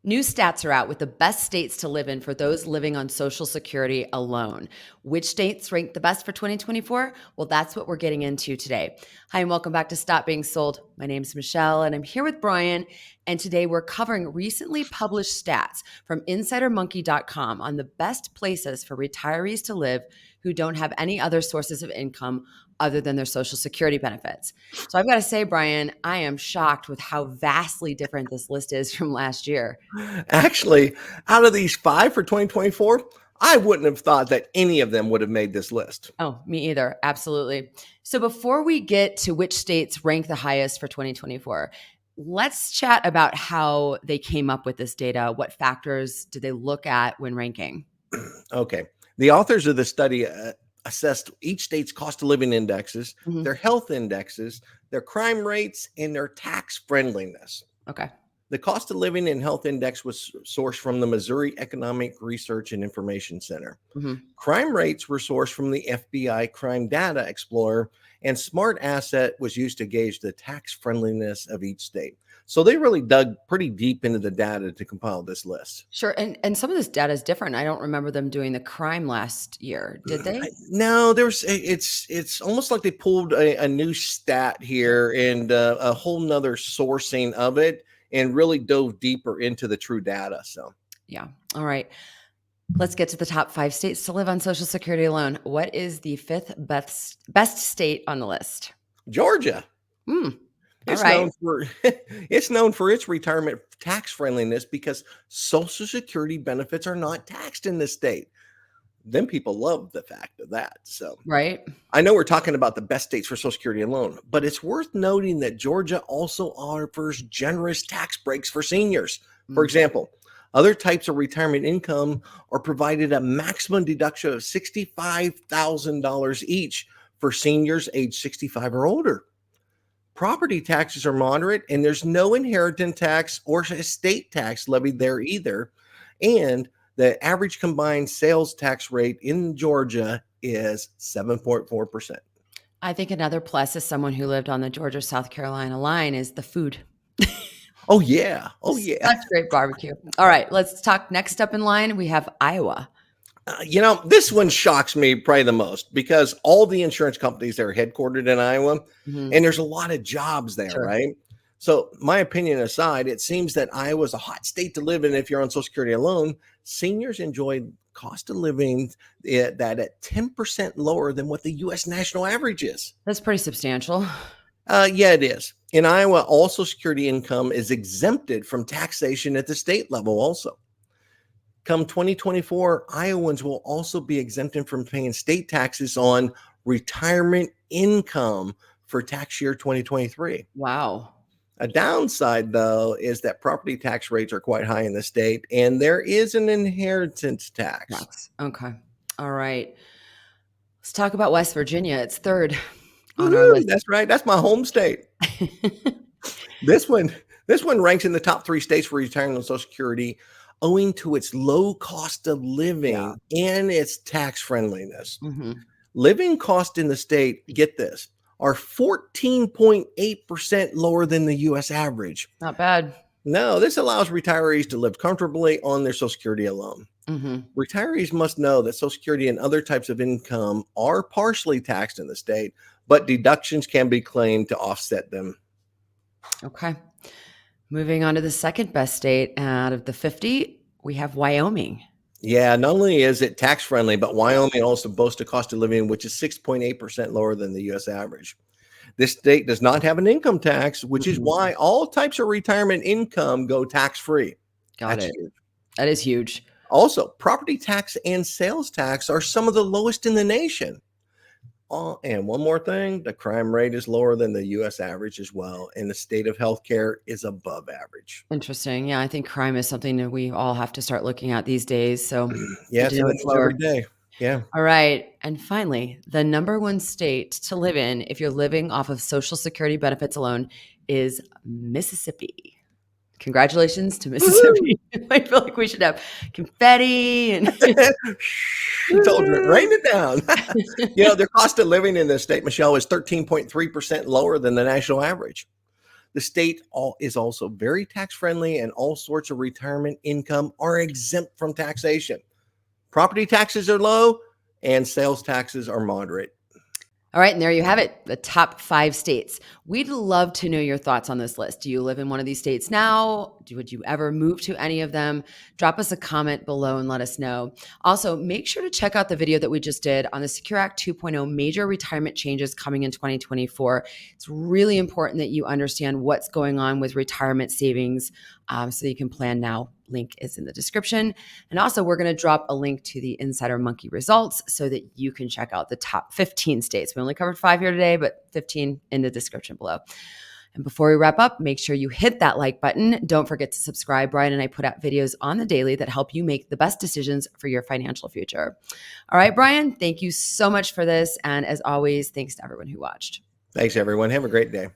New stats are out with the best states to live in for those living on Social Security alone. Which states rank the best for 2024? Well, that's what we're getting into today. Hi, and welcome back to Stop Being Sold. My name's Michelle, and I'm here with Brian. And today we're covering recently published stats from InsiderMonkey.com on the best places for retirees to live who don't have any other sources of income other than their Social Security benefits. So I've got to say, Brian, I am shocked with how vastly different this list is from last year. Actually, out of these five for 2024, I wouldn't have thought that any of them would have made this list. Oh, me either. Absolutely. So before we get to which states rank the highest for 2024, let's chat about how they came up with this data. What factors did they look at when ranking? Okay. The authors of the study assessed each state's cost of living indexes, Mhm. their health indexes, their crime rates, and their tax friendliness. Okay. The cost of living and health index was sourced from the Missouri Economic Research and Information Center. Mhm. Crime rates were sourced from the FBI Crime Data Explorer, and Smart Asset was used to gauge the tax friendliness of each state. So they really dug pretty deep into the data to compile this list. Sure. And some of this data is different. I don't remember them doing the crime last year. Did they? No, it's almost like they pulled a new stat here and a whole nother sourcing of it and really dove deeper into the true data. So Yeah. All right. Let's get to the top 5 states to live on Social Security alone. What is the fifth best state on the list? Georgia, Hmm. All it's right. known for it's known for its retirement tax friendliness because Social Security benefits are not taxed in this state. Then people love the fact of that. So Right. I know we're talking about the best states for Social Security alone, but it's worth noting that Georgia also offers generous tax breaks for seniors. For Mm. example, other types of retirement income are provided a maximum deduction of $65,000 each for seniors age 65 or older. Property taxes are moderate, and there's no inheritance tax or estate tax levied there either. And the average combined sales tax rate in Georgia is 7.4%. I think another plus as someone who lived on the Georgia-South Carolina line is the food. Oh, yeah. Oh, yeah. Such great barbecue. All right, let's talk next up in line. We have Iowa. This one shocks me probably the most because all the insurance companies are headquartered in Iowa, Mhm. and there's a lot of jobs there, Sure. right? So, my opinion aside, it seems that Iowa is a hot state to live in if you're on Social Security alone. Seniors enjoy cost of living that at 10% lower than what the U.S. national average is. That's pretty substantial. Yeah, it is. In Iowa, all Social Security income is exempted from taxation at the state level also. Come 2024, Iowans will also be exempted from paying state taxes on retirement income for tax year 2023. Wow. A downside, though, is that property tax rates are quite high in the state, and there is an inheritance tax. Tax. Okay. All right. Let's talk about West Virginia. It's third on our Woo-hoo, list. that's right. That's my home state. This one, this one ranks in the top 3 states for retiring on Social Security, owing to its low cost of Yeah. living and its tax friendliness. Mhm. Living costs in the state, get this, are 14.8% lower than the US average. Not bad. No, this allows retirees to live comfortably on their Social Security alone. Mhm. Retirees must know that Social Security and other types of income are partially taxed in the state, but deductions can be claimed to offset them. Okay. Moving on to the second best state out of the 50, we have Wyoming. Yeah, not only is it tax friendly, but Wyoming also boasts a cost of living which is 6.8% lower than the US average. This state does not have an income tax, which is Mhm. why all types of retirement income go tax free. Got That's it. huge. That is huge. Also, property tax and sales tax are some of the lowest in the nation. And one more thing, the crime rate is lower than the US average as well, and the state of healthcare is above average. Interesting. Yeah, I think crime is something that we all have to start looking at these days. So Yeah, good to it's in know the it's news every lower. day. Yeah. All right. And finally, the number one state to live in if you're living off of Social Security benefits alone is Mississippi. Congratulations to Woohoo! Mississippi. I feel like we should have confetti and Told you, rain it down. Their cost of living in the state, Michelle, is 13.3% lower than the national average. The state is also very tax friendly, and all sorts of retirement income are exempt from taxation. Property taxes are low and sales taxes are moderate. All right, and there you have it, the top 5 states. We'd love to know your thoughts on this list. Do you live in one of these states now? Would you ever move to any of them? Drop us a comment below and let us know. Also, make sure to check out the video that we just did on the Secure Act 2.0 major retirement changes coming in 2024. It's really important that you understand what's going on with retirement savings so that you can plan now. Link is in the description. And also, we're going to drop a link to the Insider Monkey results so that you can check out the top 15 states. We only covered 5 here today, but 15 in the description below. And before we wrap up, make sure you hit that like button. Don't forget to subscribe. Brian and I put out videos on the daily that help you make the best decisions for your financial future. All right, Brian, thank you so much for this. And as always, thanks to everyone who watched. Thanks, everyone. Have a great day.